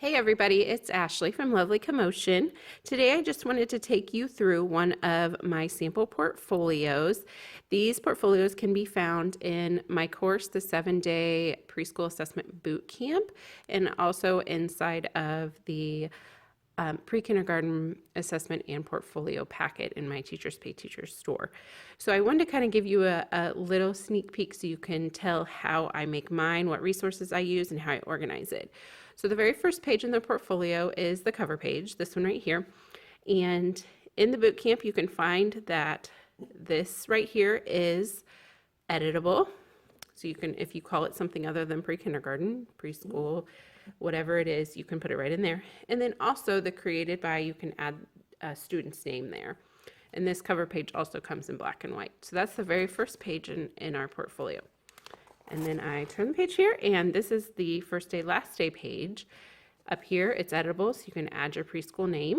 Hey everybody, it's Ashley from Lovely Commotion. Today I just wanted to take you through one of my sample portfolios. These portfolios can be found in my course, the 7-day preschool assessment boot camp, and also inside of the pre-kindergarten assessment and portfolio packet in my Teachers Pay Teachers store. So I wanted to kind of give you a little sneak peek so you can tell how I make mine, what resources I use, and how I organize it. So the very first page in the portfolio is the cover page, this one right here. And in the boot camp, you can find that this right here is editable. So you can, if you call it something other than pre-kindergarten, preschool, whatever it is, you can put it right in there. And then also the created by, you can add a student's name there. And this cover page also comes in black and white. So that's the very first page in our portfolio. And then I turn the page here, and this is the first day, last day page. Up here, it's editable, so you can add your preschool name.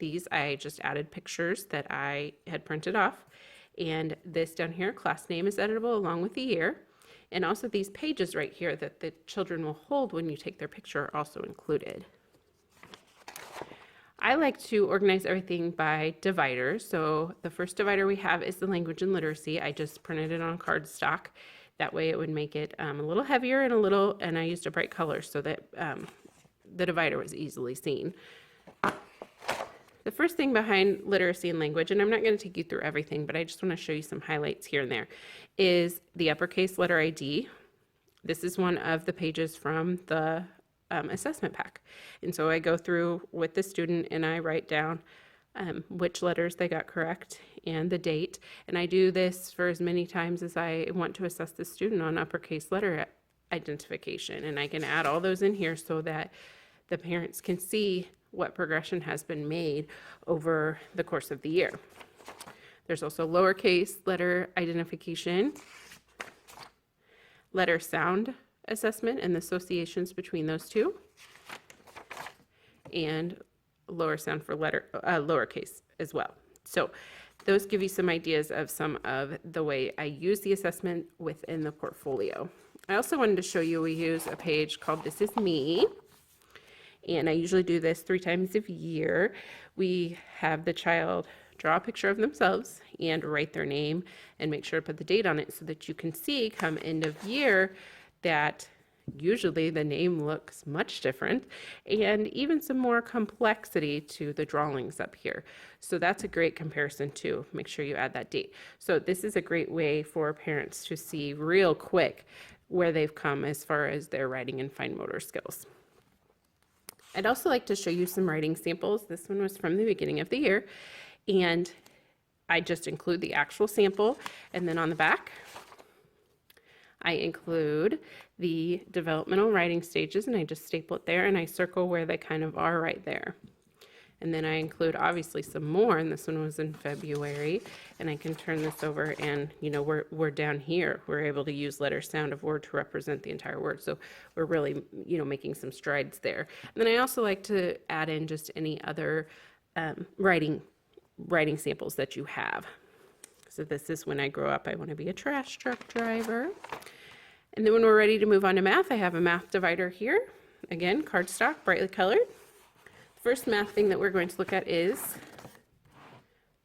These, I just added pictures that I had printed off. And this down here, class name is editable along with the year. And also these pages right here that the children will hold when you take their picture are also included. I like to organize everything by dividers. So the first divider we have is the language and literacy. I just printed it on cardstock. That way it would make it a little heavier and I used a bright color so that the divider was easily seen. The first thing behind literacy and language, and I'm not going to take you through everything, but I just want to show you some highlights here and there, is the uppercase letter ID. This is one of the pages from the assessment pack. And so I go through with the student and I write down which letters they got correct and the date. And I do this for as many times as I want to assess the student on uppercase letter identification. And I can add all those in here so that the parents can see what progression has been made over the course of the year. There's also lowercase letter identification, letter sound assessment and the associations between those two, and lower sound for lowercase as well. So those give you some ideas of some of the way I use the assessment within the portfolio. I also wanted to show you we use a page called This Is Me. And I usually do this 3 times a year. We have the child draw a picture of themselves and write their name and make sure to put the date on it so that you can see come end of year that usually the name looks much different and even some more complexity to the drawings up here. So that's a great comparison too. Make sure you add that date. So this is a great way for parents to see real quick where they've come as far as their writing and fine motor skills. I'd also like to show you some writing samples. This one was from the beginning of the year, and I just include the actual sample, and then on the back, I include the developmental writing stages, and I just staple it there, and I circle where they kind of are right there. And then I include obviously some more, and this one was in February, and I can turn this over and, you know, we're down here. We're able to use letter sound of word to represent the entire word. So we're really, you know, making some strides there. And then I also like to add in just any other writing samples that you have. So this is when I grow up, I want to be a trash truck driver. And then when we're ready to move on to math, I have a math divider here. Again, cardstock, brightly colored. First math thing that we're going to look at is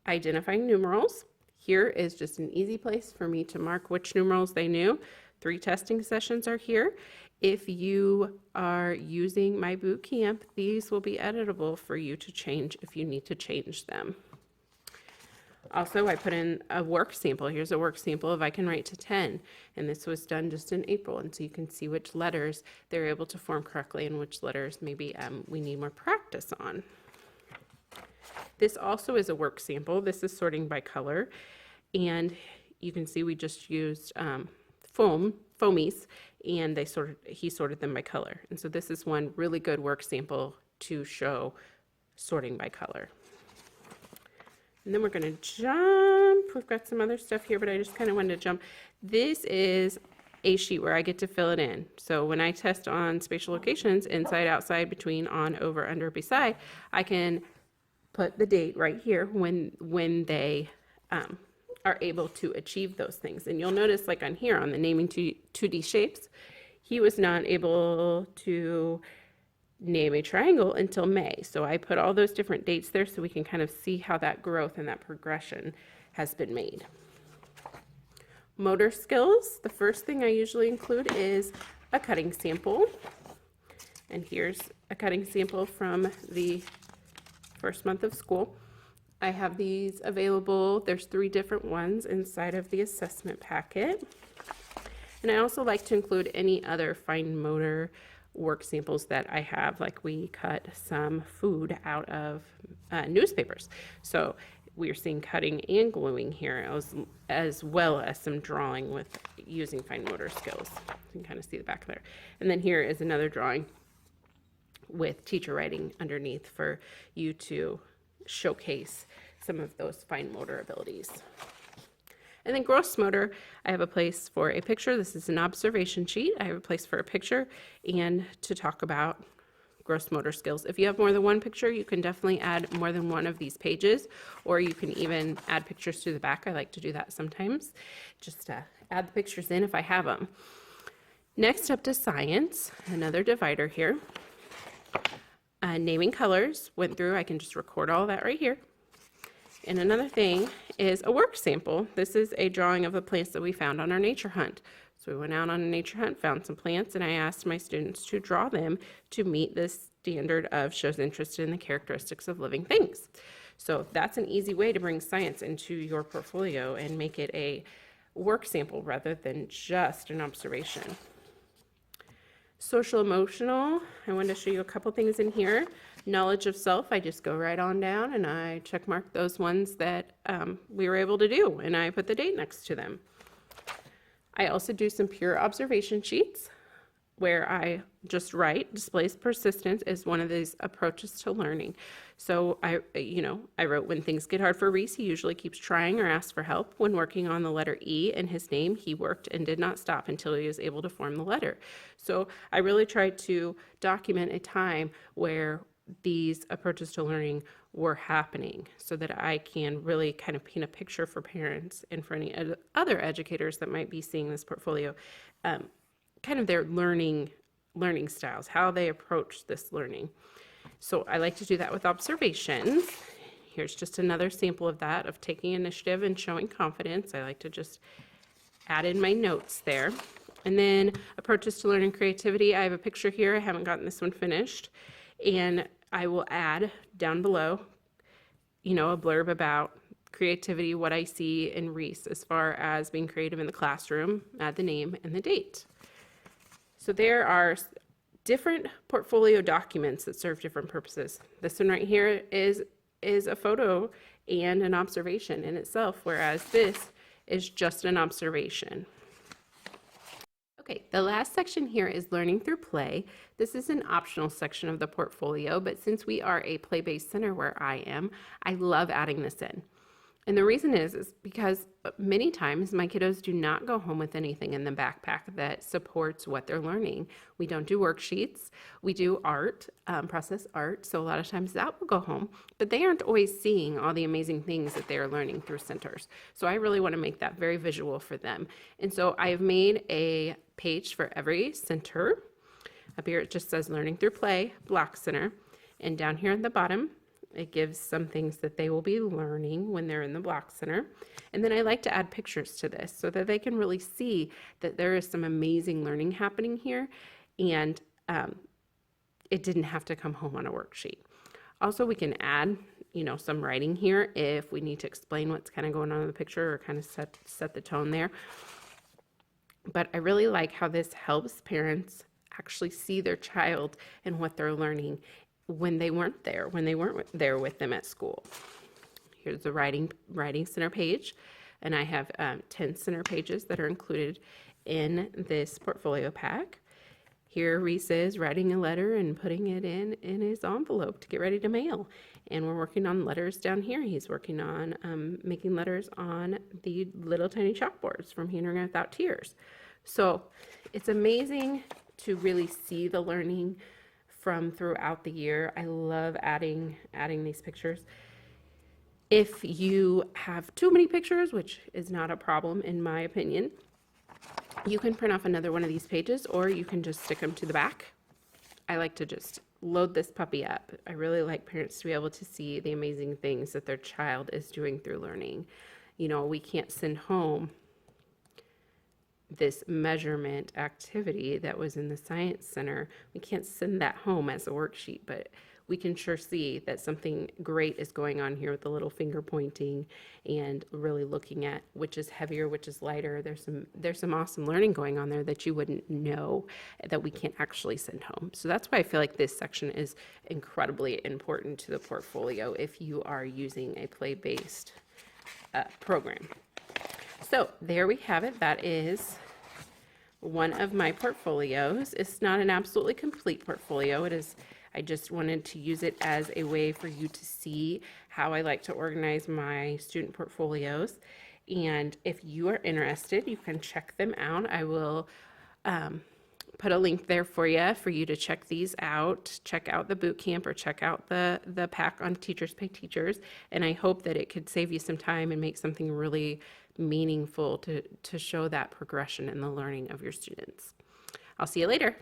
identifying numerals. Here is just an easy place for me to mark which numerals they knew. 3 testing sessions are here. If you are using my boot camp, these will be editable for you to change if you need to change them. Also, I put in a work sample. Here's a work sample of I can write to 10, and this was done just in April, and so you can see which letters they're able to form correctly and which letters maybe we need more practice on. This also is a work sample. This is sorting by color, and you can see we just used foamies, and he sorted them by color. And so this is one really good work sample to show sorting by color. And then we're going to jump. We've got some other stuff here, but I just kind of wanted to jump. This is a sheet where I get to fill it in. So when I test on spatial locations, inside, outside, between, on, over, under, beside, I can put the date right here when they are able to achieve those things. And you'll notice, like on here, on the naming 2D shapes, he was not able to name a triangle until May. So I put all those different dates there so we can kind of see how that growth and that progression has been made. Motor skills, the first thing I usually include is a cutting sample. And here's a cutting sample from the first month of school. I have these available. There's 3 different ones inside of the assessment packet. And I also like to include any other fine motor work samples that I have, like we cut some food out of newspapers. So we're seeing cutting and gluing here, as well as some drawing with using fine motor skills. You can kind of see the back there. And then here is another drawing with teacher writing underneath for you to showcase some of those fine motor abilities. And then gross motor, I have a place for a picture. This is an observation sheet. I have a place for a picture and to talk about gross motor skills. If you have more than one picture, you can definitely add more than one of these pages, or you can even add pictures to the back. I like to do that sometimes, just to add the pictures in if I have them. Next up to science, another divider here. Naming colors, went through, I can just record all that right here. And another thing is a work sample. This is a drawing of the plants that we found on our nature hunt. So we went out on a nature hunt, found some plants, and I asked my students to draw them to meet this standard of shows interest in the characteristics of living things. So that's an easy way to bring science into your portfolio and make it a work sample rather than just an observation. Social emotional, I wanted to show you a couple things in here. Knowledge of self, I just go right on down and I check mark those ones that we were able to do, and I put the date next to them. I also do some pure observation sheets where I just write. Displays persistence is one of these approaches to learning. So I wrote, when things get hard for Reese, he usually keeps trying or asks for help. When working on the letter E in his name, he worked and did not stop until he was able to form the letter. So I really tried to document a time where these approaches to learning were happening so that I can really kind of paint a picture for parents and for any other educators that might be seeing this portfolio, kind of their learning styles, how they approach this learning. So I like to do that with observations. Here's just another sample of that, of taking initiative and showing confidence. I like to just add in my notes there. And then approaches to learning creativity. I have a picture here. I haven't gotten this one finished. And I will add down below, a blurb about creativity, what I see in Reese as far as being creative in the classroom, add the name and the date. So there are different portfolio documents that serve different purposes. This one right here is a photo and an observation in itself, whereas this is just an observation. Okay, the last section here is learning through play. This is an optional section of the portfolio, but since we are a play-based center where I am, I love adding this in. And the reason is because many times my kiddos do not go home with anything in the backpack that supports what they're learning. We don't do worksheets. We do art, process art. So a lot of times that will go home, but they aren't always seeing all the amazing things that they are learning through centers. So I really want to make that very visual for them. And so I've made a page for every center. Up here it just says Learning Through Play, Block Center. And down here at the bottom, it gives some things that they will be learning when they're in the block center. And then I like to add pictures to this so that they can really see that there is some amazing learning happening here, and it didn't have to come home on a worksheet. Also, we can add, some writing here if we need to explain what's kind of going on in the picture or kind of set the tone there. But I really like how this helps parents actually see their child and what they're learning when they weren't there with them at school. Here's the writing center page, and I have 10 center pages that are included in this portfolio pack. Here Reese is writing a letter and putting it in his envelope to get ready to mail. And we're working on letters down here. He's working on making letters on the little tiny chalkboards from Handwriting Without Tears. So it's amazing to really see the learning from throughout the year. I love adding these pictures. If you have too many pictures, which is not a problem in my opinion, you can print off another one of these pages, or you can just stick them to the back I like to just load this puppy up. I really like parents to be able to see the amazing things that their child is doing through learning. You know, we can't send home this measurement activity that was in the science center. We can't send that home as a worksheet, but we can sure see that something great is going on here with the little finger pointing and really looking at which is heavier, which is lighter. There's some awesome learning going on there that you wouldn't know that we can't actually send home. So that's why I feel like this section is incredibly important to the portfolio if you are using a play-based program. So there we have it. That is one of my portfolios. It's not an absolutely complete portfolio. It is, I just wanted to use it as a way for you to see how I like to organize my student portfolios. And if you are interested, you can check them out. I will put a link there for you to check these out, check out the boot camp or check out the pack on Teachers Pay Teachers. And I hope that it could save you some time and make something really meaningful to show that progression in the learning of your students. I'll see you later.